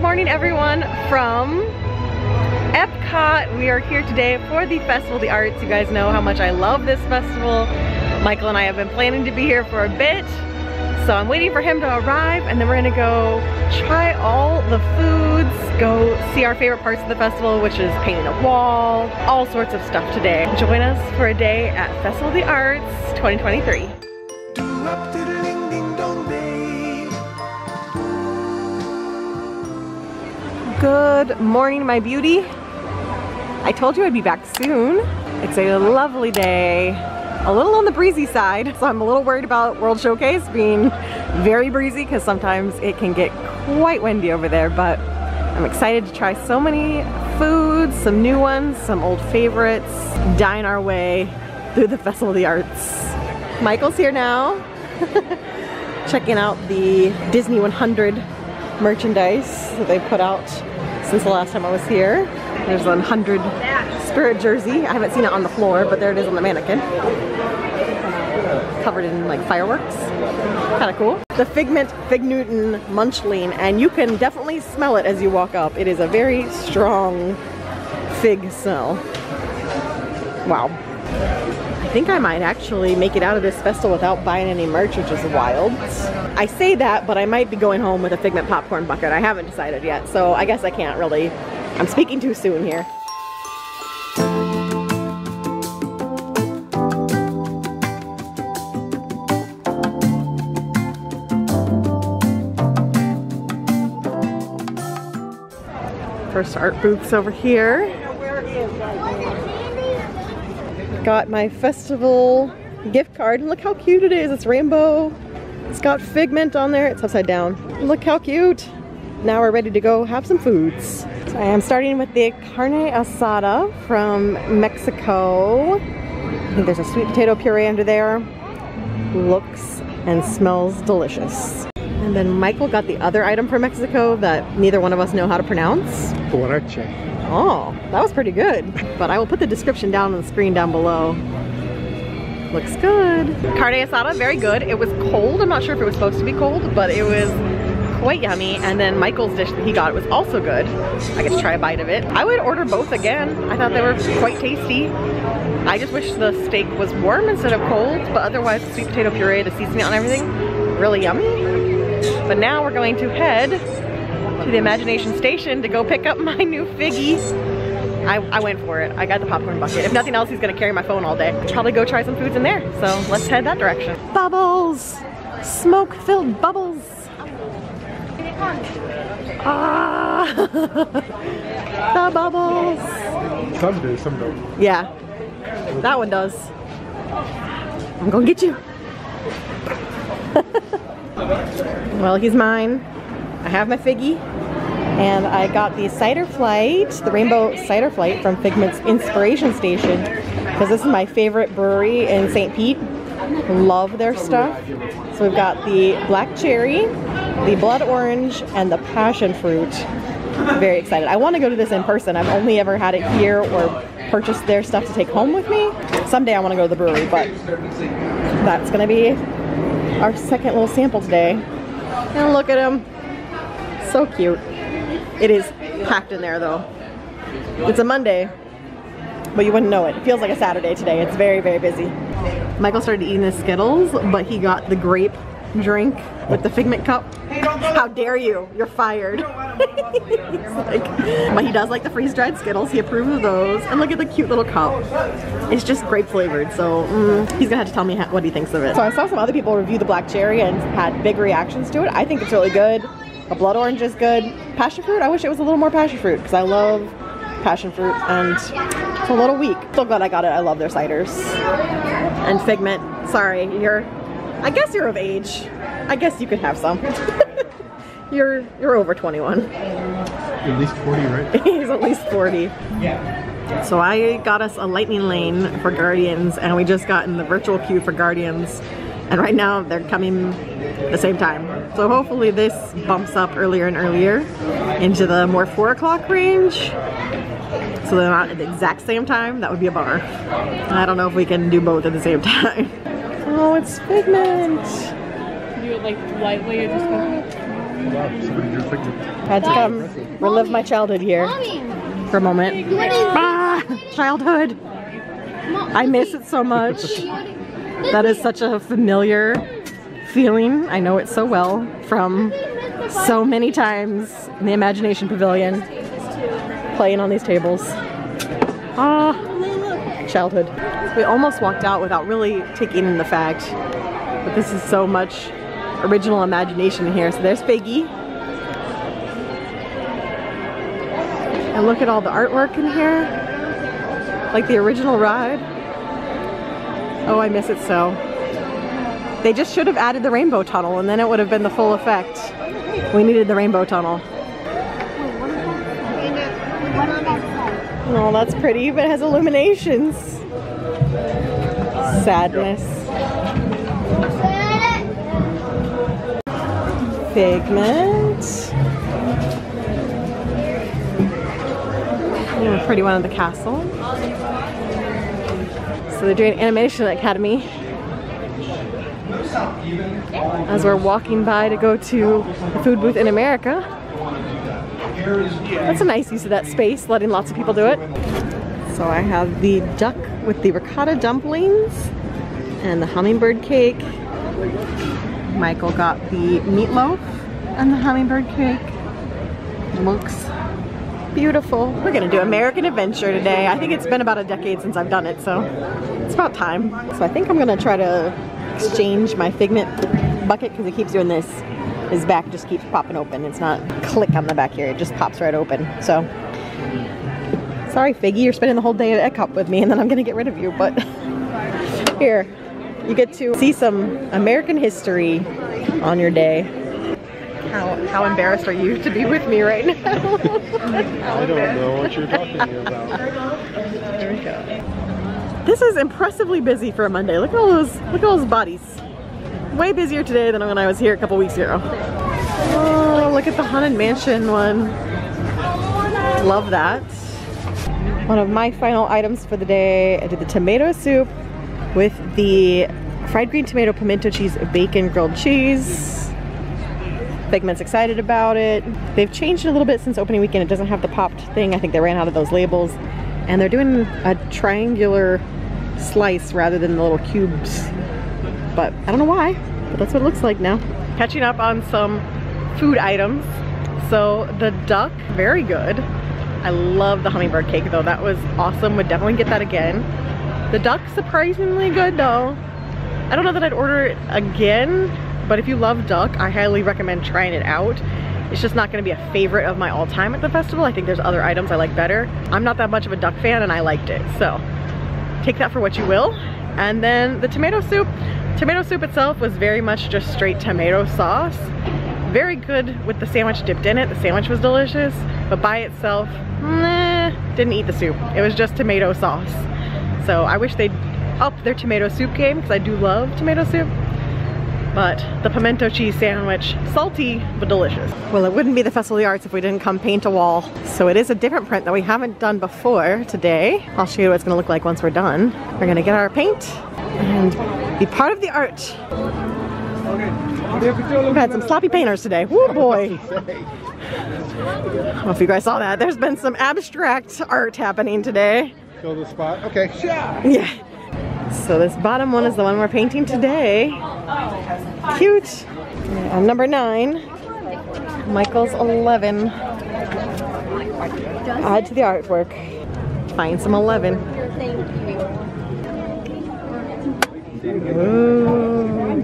morning everyone from Epcot. We are here today for the Festival of the Arts. You guys know how much I love this festival. Michael and I have been planning to be here for a bit. So I'm waiting for him to arrive and then we're gonna go try all the foods, go see our favorite parts of the festival, which is painting a wall, all sorts of stuff today. Join us for a day at Festival of the Arts 2023. Good morning, my beauty. I told you I'd be back soon. It's a lovely day. A little on the breezy side, so I'm a little worried about World Showcase being very breezy because sometimes it can get quite windy over there, but I'm excited to try so many foods, some new ones, some old favorites, dine our way through the Festival of the Arts. Michael's here now, checking out the Disney 100 merchandise that they put out since the last time I was here. There's a 100 Spirit jersey. I haven't seen it on the floor, but there it is on the mannequin. Covered in like fireworks. Kind of cool. The Figment Fig Newton Munchling, and you can definitely smell it as you walk up. It is a very strong fig smell. Wow. I think I might actually make it out of this festival without buying any merch, which is wild. I say that, but I might be going home with a Figment popcorn bucket. I haven't decided yet, so I guess I can't really. I'm speaking too soon here. First art booths over here. Got my festival gift card, and look how cute it is. It's rainbow. It's got Figment on there. It's upside down. Look how cute. Now we're ready to go have some foods. So I am starting with the carne asada from Mexico. I think there's a sweet potato puree under there. Looks and smells delicious. And then Michael got the other item from Mexico that neither one of us know how to pronounce. Borrache. Oh, that was pretty good. But I will put the description down on the screen down below. Looks good. Carne asada, very good. It was cold. I'm not sure if it was supposed to be cold, but it was quite yummy. And then Michael's dish that he got was also good. I get to try a bite of it. I would order both again. I thought they were quite tasty. I just wish the steak was warm instead of cold, but otherwise the sweet potato puree, the seasoning and everything, really yummy. But now we're going to head to the Imagination Station to go pick up my new figgy. I went for it. I got the popcorn bucket. If nothing else, he's gonna carry my phone all day. Probably go try some foods in there. So let's head that direction. Bubbles! Smoke-filled bubbles! Ah! The bubbles! Some do, some don't. Yeah, that one does. I'm gonna get you. Well, he's mine. I have my figgy. And I got the cider flight, the rainbow cider flight from Figment's Inspiration Station, because this is my favorite brewery in St. Pete. Love their stuff. So we've got the black cherry, the blood orange, and the passion fruit. Very excited. I want to go to this in person. I've only ever had it here or purchased their stuff to take home with me. Someday I want to go to the brewery, but that's going to be our second little sample today. And look at him. So cute. It is packed in there though. It's a Monday, but you wouldn't know it. It feels like a Saturday today. It's very, very busy. Michael started eating his Skittles, but he got the grape drink with the Figment cup. How dare you? You're fired. But he does like the freeze-dried Skittles. He approves of those. And look at the cute little cup. It's just grape flavored, so he's gonna have to tell me what he thinks of it. So I saw some other people review the black cherry and had big reactions to it. I think it's really good. The blood orange is good. Passion fruit, I wish it was a little more passion fruit because I love passion fruit and it's a little weak. So glad I got it. I love their ciders. And Figment, sorry, I guess you're of age. I guess you could have some. You're over 21. At least 40, right? He's at least 40. Yeah. So I got us a lightning lane for Guardians and we just got in the virtual queue for Guardians. And right now they're coming the same time. So hopefully this bumps up earlier and earlier into the more 4 o'clock range. So they're not at the exact same time. That would be a bummer. I don't know if we can do both at the same time. Oh, it's Figment. Do it like lightly or just go? Wow, somebody drew Figment. I had to come relive my childhood here for a moment. Ah, childhood! I miss it so much. That is such a familiar feeling. I know it so well from so many times in the Imagination Pavilion playing on these tables. Ah, childhood. We almost walked out without really taking in the fact that this is so much original imagination in here. So there's Figgy. And look at all the artwork in here. Like the original ride. Oh, I miss it so. They just should have added the rainbow tunnel and then it would have been the full effect. We needed the rainbow tunnel. Oh, that's pretty, but it has illuminations. Sadness. Figment. Oh, pretty one of the castle. So they're doing Animation Academy as we're walking by to go to the food booth in America. That's a nice use of that space, letting lots of people do it. So I have the duck with the ricotta dumplings and the hummingbird cake. Michael got the meatloaf and the hummingbird cake. Looks beautiful. We're gonna do American Adventure today. I think it's been about a decade since I've done it, so it's about time. So I think I'm gonna try to exchange my Figment bucket because it keeps doing this. His back just keeps popping open. It's not click on the back here, it just pops right open. So, sorry Figgy, you're spending the whole day at Epcot with me and then I'm gonna get rid of you, but here, you get to see some American history on your day. How embarrassed are you to be with me right now? I don't know what you're talking about. There we go. This is impressively busy for a Monday. Look at all those bodies. Way busier today than when I was here a couple weeks ago. Oh, look at the Haunted Mansion one. Love that. One of my final items for the day, I did the tomato soup with the fried green tomato, pimento cheese, bacon, grilled cheese. Figment's excited about it. They've changed it a little bit since opening weekend. It doesn't have the popped thing. I think they ran out of those labels. And they're doing a triangular slice rather than the little cubes. But I don't know why, but that's what it looks like now. Catching up on some food items. So the duck, very good. I love the hummingbird cake though. That was awesome. Would definitely get that again. The duck, surprisingly good though. I don't know that I'd order it again, but if you love duck, I highly recommend trying it out. It's just not gonna be a favorite of my all time at the festival. I think there's other items I like better. I'm not that much of a duck fan and I liked it. So take that for what you will. And then the tomato soup. Tomato soup itself was very much just straight tomato sauce. Very good with the sandwich dipped in it. The sandwich was delicious, but by itself, didn't eat the soup. It was just tomato sauce. So I wish they'd up their tomato soup game because I do love tomato soup. But the pimento cheese sandwich, salty but delicious. Well, it wouldn't be the Festival of the Arts if we didn't come paint a wall. So it is a different print that we haven't done before today. I'll show you what it's gonna look like once we're done. We're gonna get our paint and be part of the art. We've had some sloppy painters today. Woo boy. I don't know if you guys saw that. There's been some abstract art happening today. Show the spot. Okay. Yeah. So this bottom one is the one we're painting today. Cute. I'm number 9. Michael's 11. Add to the artwork. Find some 11. Ooh.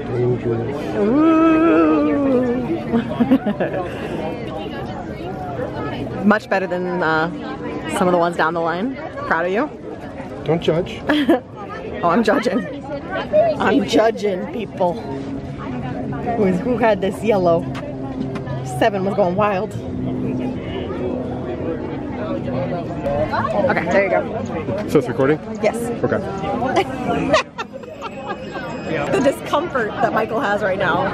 Dangerous. Ooh. Much better than some of the ones down the line. Proud of you. Don't judge. Oh, I'm judging. I'm judging people. Who had this yellow? 7 was going wild. Okay, there you go. So it's recording? Yes. Okay. The discomfort that Michael has right now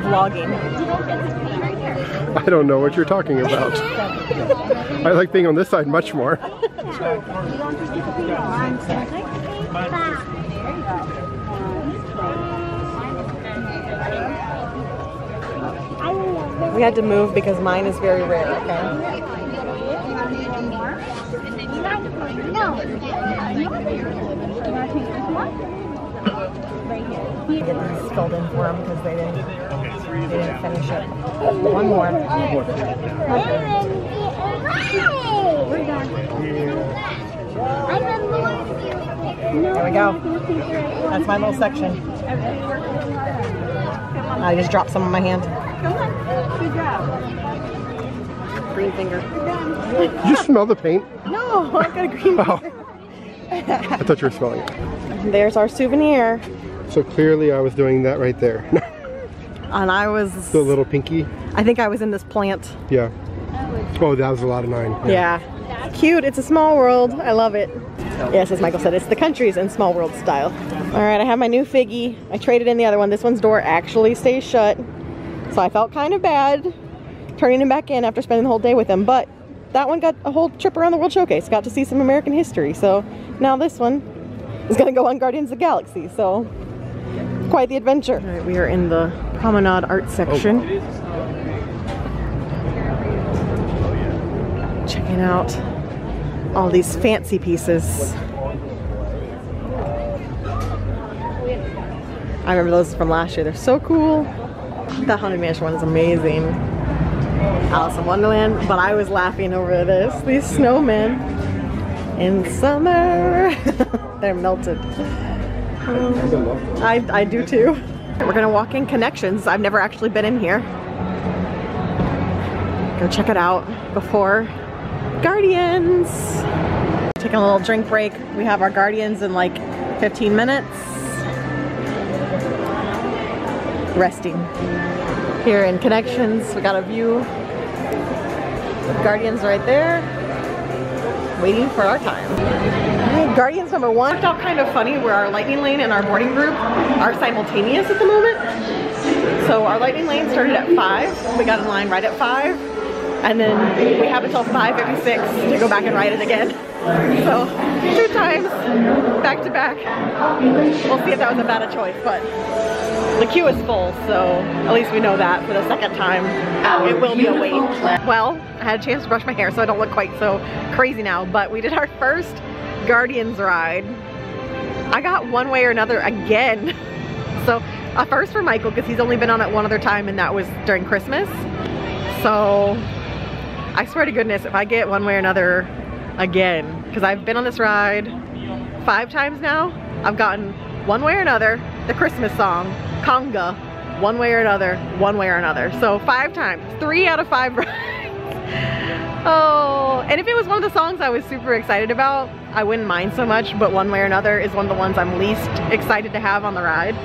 vlogging. I don't know what you're talking about. I like being on this side much more. We had to move because mine is very rare, okay? Get these filled in for them because they didn't finish it. One more. There we go. That's my little section. I just dropped some on my hand. Good job. Green finger. Did you smell the paint? No, I got a green finger. I thought you were smelling it. There's our souvenir. So clearly I was doing that right there. And I was... The little pinky? I think I was in this plant. Yeah. Oh, that was a lot of 9. Yeah. Cute. It's a small world. I love it. Yes, as Michael said, it's the countries in small world style. Alright, I have my new figgy. I traded in the other one. This one's door actually stays shut. So I felt kind of bad turning him back in after spending the whole day with him. But that one got a whole trip around the World Showcase. Got to see some American history. So now this one is going to go on Guardians of the Galaxy. So quite the adventure. All right, we are in the Promenade Art section. Checking out all these fancy pieces. I remember those from last year. They're so cool. The Haunted Mansion one is amazing. Alice in Wonderland, but I was laughing over this. These snowmen in summer. They're melted. I do too. We're gonna walk in Connections. I've never actually been in here. Go check it out before Guardians. Taking a little drink break. We have our Guardians in like 15 minutes. Resting. Here in Connections, we got a view of Guardians right there. Waiting for our time. Alright, Guardians number 1. It worked out kind of funny where our lightning lane and our boarding group are simultaneous at the moment. So our lightning lane started at 5. We got in line right at 5. And then we have until 5:56 to go back and ride it again. So 2 times back to back. We'll see if that was a bad choice, but the queue is full, so at least we know that for the second time. It will be a wait. Well, I had a chance to brush my hair so I don't look quite so crazy now, but we did our first Guardians ride. I got One Way or Another again. So a first for Michael because he's only been on it one other time and that was during Christmas. So I swear to goodness, if I get One Way or Another again, because I've been on this ride 5 times now, I've gotten One Way or Another, the Christmas song, Conga, One Way or Another, One Way or Another. So 5 times, 3 out of 5 rides. Oh, and if it was one of the songs I was super excited about, I wouldn't mind so much, but One Way or Another is one of the ones I'm least excited to have on the ride.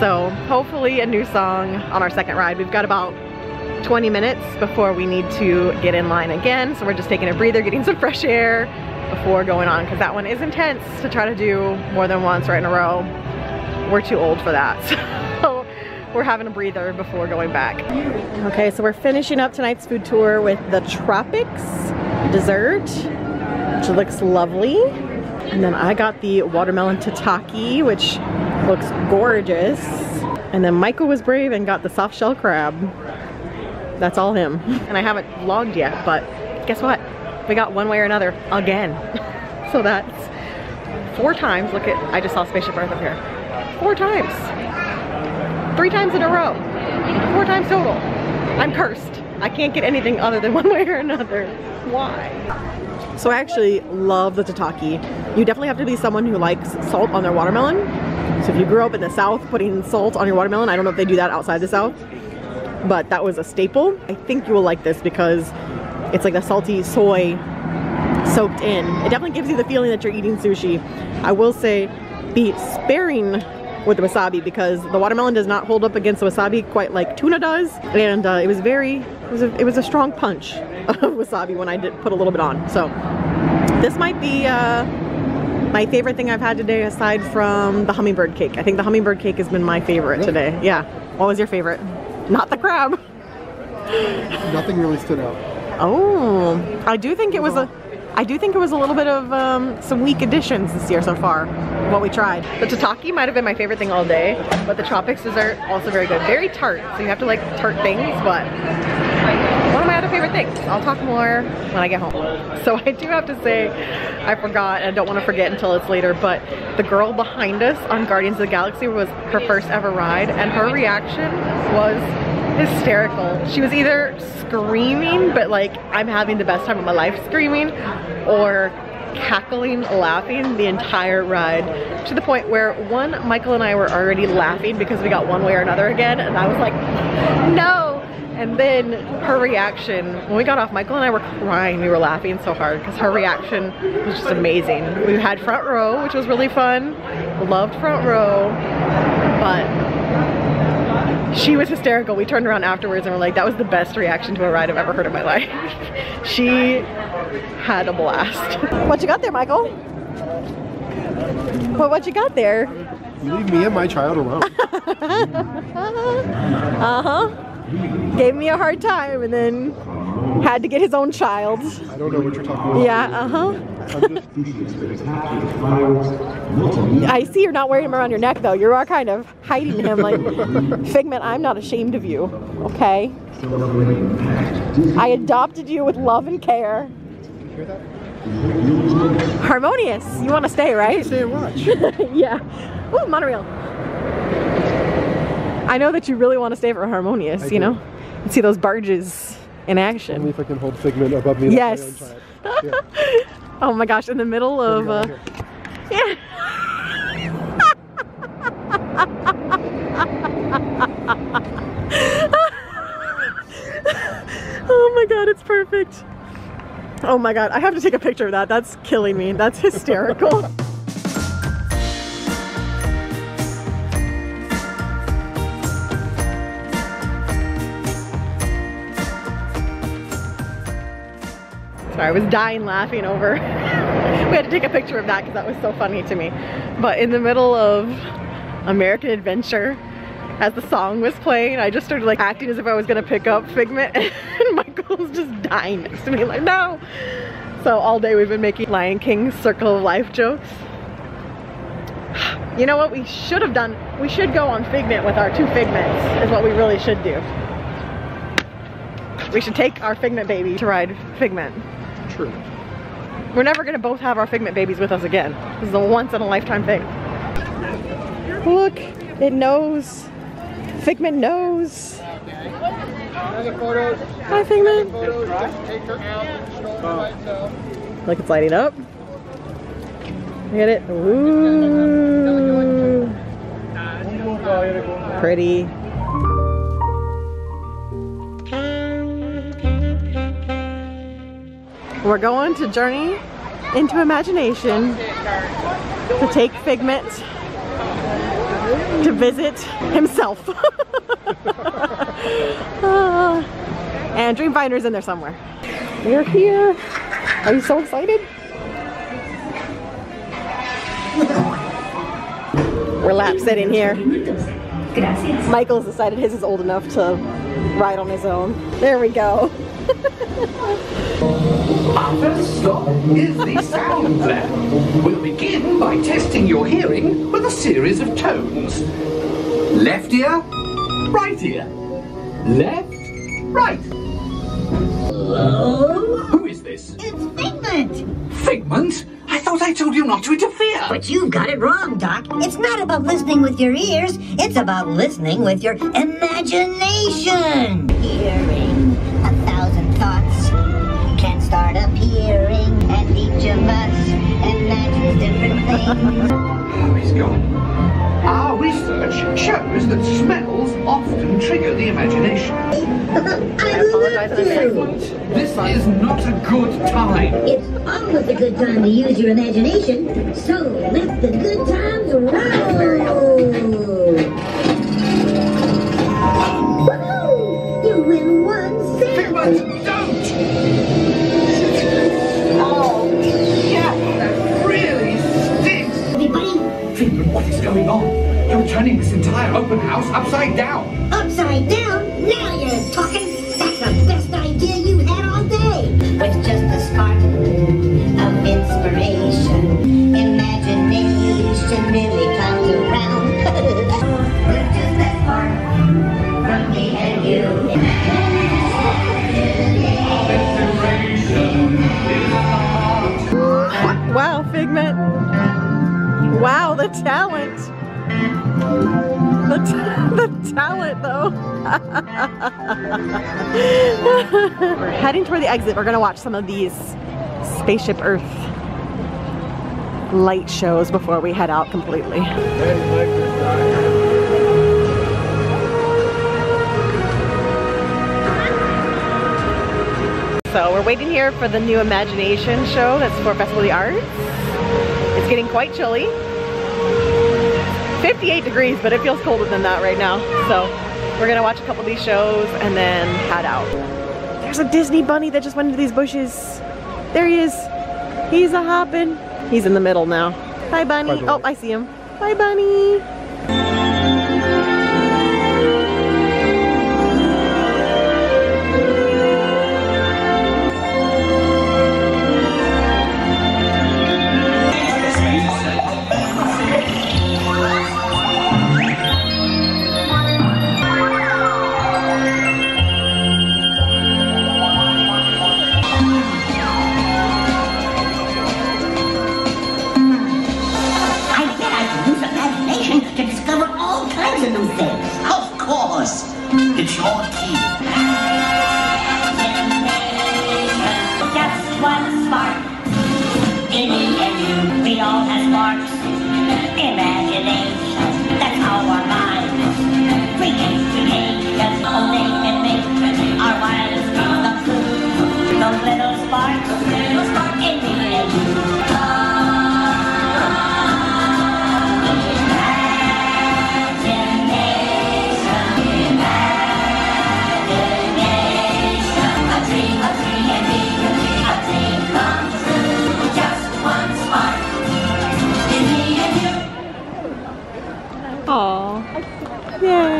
So hopefully a new song on our second ride. We've got about 20 minutes before we need to get in line again. So we're just taking a breather, getting some fresh air before going on, because that one is intense to try to do more than once right in a row. We're too old for that. So we're having a breather before going back. Okay, so we're finishing up tonight's food tour with the Tropics dessert, which looks lovely. And then I got the watermelon tataki, which looks gorgeous. And then Michael was brave and got the soft shell crab. That's all him. And I haven't vlogged yet, but guess what? We got One Way or Another again. So that's 4 times. Look at, I just saw Spaceship Earth up here. 4 times. 3 times in a row. 4 times total. I'm cursed. I can't get anything other than One Way or Another. Why? So I actually love the tataki. You definitely have to be someone who likes salt on their watermelon. So if you grew up in the South putting salt on your watermelon, I don't know if they do that outside the South, but that was a staple. I think you will like this because it's like the salty soy soaked in. It definitely gives you the feeling that you're eating sushi. I will say be sparing with the wasabi because the watermelon does not hold up against the wasabi quite like tuna does. And it was a strong punch of wasabi when I did put a little bit on. So this might be my favorite thing I've had today aside from the hummingbird cake. I think the hummingbird cake has been my favorite today. Yeah. What was your favorite? Not the crab. Nothing really stood out. Oh, I do think it was a... I do think it was a little bit of some weak additions this year so far, what we tried. The tataki might have been my favorite thing all day, but the tropics dessert also very good. Very tart, so you have to like tart things, but one of my other favorite things. I'll talk more when I get home. So I do have to say, I forgot, and I don't want to forget until it's later, but the girl behind us on Guardians of the Galaxy was her first ever ride, and her reaction was hysterical. She was either screaming, but like I'm having the best time of my life screaming, or cackling, laughing the entire ride, to the point where Michael and I were already laughing because we got one way or another again, and I was like, no. And then her reaction, when we got off, Michael and I were crying. We were laughing so hard because her reaction was just amazing. We had front row, which was really fun. Loved front row, but she was hysterical. We turned around afterwards and were like, that was the best reaction to a ride I've ever heard in my life. She had a blast. What you got there, Michael? What you got there? You leave me and my child alone. Uh-huh. Gave me a hard time and then had to get his own child. I don't know what you're talking about. Yeah, uh-huh. I see you're not wearing him around your neck though. You are kind of hiding him like, Figment, I'm not ashamed of you, okay? I adopted you with love and care. Hear that? Harmonious. You want to stay, right? Stay and watch. Yeah. Ooh, monorail. I know that you really want to stay for Harmonious, you know? And see those barges in action. Only if I can hold Figment above me. Yes. Yeah. Oh my gosh, in the middle of... yeah. Oh my god, it's perfect. Oh my god, I have to take a picture of that. That's killing me. That's hysterical. Sorry, I was dying laughing over. We had to take a picture of that because that was so funny to me. But in the middle of American Adventure, as the song was playing, I just started like acting as if I was gonna pick up Figment, and Michael was just dying next to me like, no. So all day we've been making Lion King Circle of Life jokes. You know what we should have done? We should go on Figment with our two Figments, is what we really should do. We should take our Figment baby to ride Figment. True. We're never gonna both have our Figment babies with us again. This is a once in a lifetime thing. Look, it knows. Figment knows. Hi, Figment. Look, it's lighting up. Look at it. Ooh. Pretty. We're going to journey into imagination to take Figment to visit himself. And Dreamfinder's in there somewhere. We're here. Are you so excited? We're lap sitting here. Michael's decided his is old enough to ride on his own. There we go. Our first stop is the sound lab. We'll begin by testing your hearing with a series of tones. Left ear, right ear. Left, right. Hello? Who is this? It's Figment! Figment? I thought I told you not to interfere. But you got it wrong, Doc. It's not about listening with your ears. It's about listening with your imagination. Hearing 1,000 thoughts can start appearing, and each of us imagines different things. Oh, he's gone. Our research shows that smells often trigger the imagination. I love to. This is not a good time. It's always a good time to use your imagination, so let the good times roll. Woohoo! You win one cent. Figment, don't! Oh, yeah, that really stinks. Everybody, Figment, what is going on? You're turning this entire open house upside down. upside down? Now you're talking. That's the best idea you had all day. With just a spark imagination really comes around. We're just that far from me and you. Wow, Figment. Wow, the talent. The talent, though. We're heading toward the exit. We're gonna watch some of these Spaceship Earth light shows before we head out completely. So we're waiting here for the new Imagination show that's for Festival of the Arts. It's getting quite chilly. 58 degrees, but it feels colder than that right now. So we're gonna watch a couple of these shows and then head out. There's a Disney bunny that just went into these bushes. There he is. He's a hopping. He's in the middle now. Hi, bunny. Oh, I see him. Bye, bunny. It's your key. Just one spark. In me and you, we all have sparks. Imagination, that's our mind. We can create just only can make our wildest dreams come true. Those little sparks in me and you. Aww. Yay!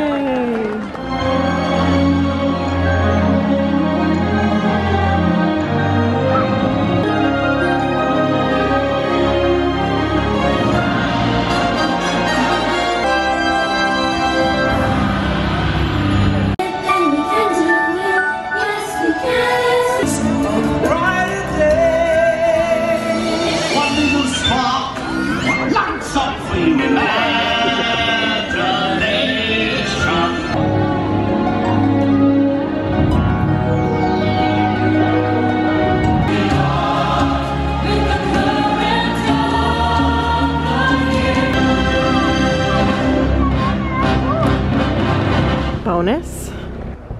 Bonus,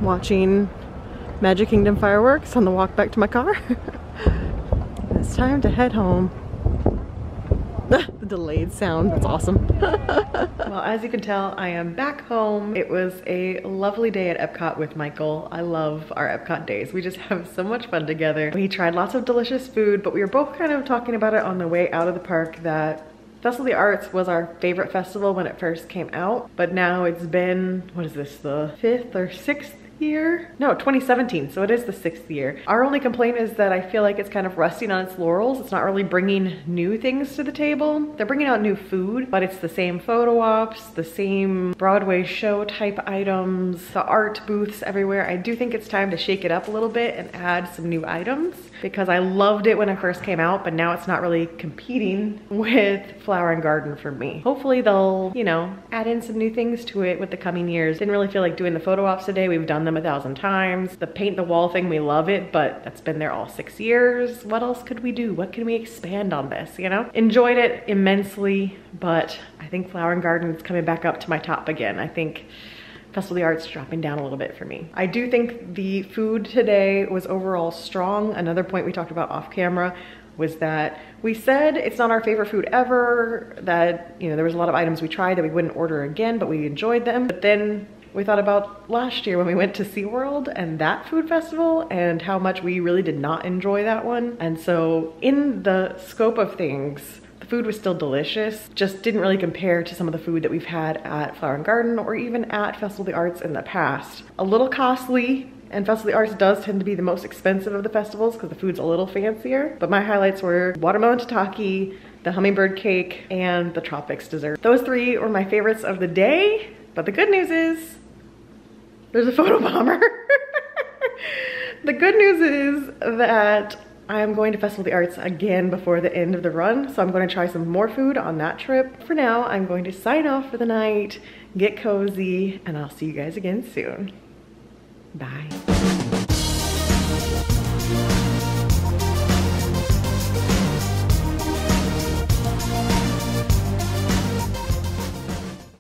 watching Magic Kingdom fireworks on the walk back to my car. It's time to head home. The delayed sound, that's awesome. Well, as you can tell, I am back home. It was a lovely day at Epcot with Michael. I love our Epcot days. We just have so much fun together. We tried lots of delicious food, but we were both kind of talking about it on the way out of the park that Festival of the Arts was our favorite festival when it first came out, but now it's been, what is this, the 5th or 6th year? No, 2017, so it is the 6th year. Our only complaint is that I feel like it's kind of resting on its laurels. It's not really bringing new things to the table. They're bringing out new food, but it's the same photo ops, the same Broadway show type items, the art booths everywhere. I do think it's time to shake it up a little bit and add some new items because I loved it when it first came out, but now it's not really competing with Flower and Garden for me. Hopefully they'll, you know, add in some new things to it with the coming years. Didn't really feel like doing the photo ops today. We've done them 1,000 times. The paint the wall thing, we love it, but that's been there all 6 years. What else could we do? What can we expand on this, you know? Enjoyed it immensely, but I think Flower and Garden is coming back up to my top again. I think Festival of the Arts dropping down a little bit for me. I do think the food today was overall strong. Another point we talked about off camera was that we said it's not our favorite food ever, that, you know, there was a lot of items we tried that we wouldn't order again, but we enjoyed them. But then we thought about last year when we went to SeaWorld and that food festival and how much we really did not enjoy that one. And so in the scope of things, the food was still delicious, just didn't really compare to some of the food that we've had at Flower and Garden or even at Festival of the Arts in the past. A little costly, and Festival of the Arts does tend to be the most expensive of the festivals because the food's a little fancier. But my highlights were watermelon tataki, the hummingbird cake, and the tropics dessert. Those 3 were my favorites of the day, but the good news is there's a photo bomber. The good news is that I'm going to Festival of the Arts again before the end of the run, so I'm going to try some more food on that trip. For now, I'm going to sign off for the night, get cozy, and I'll see you guys again soon. Bye.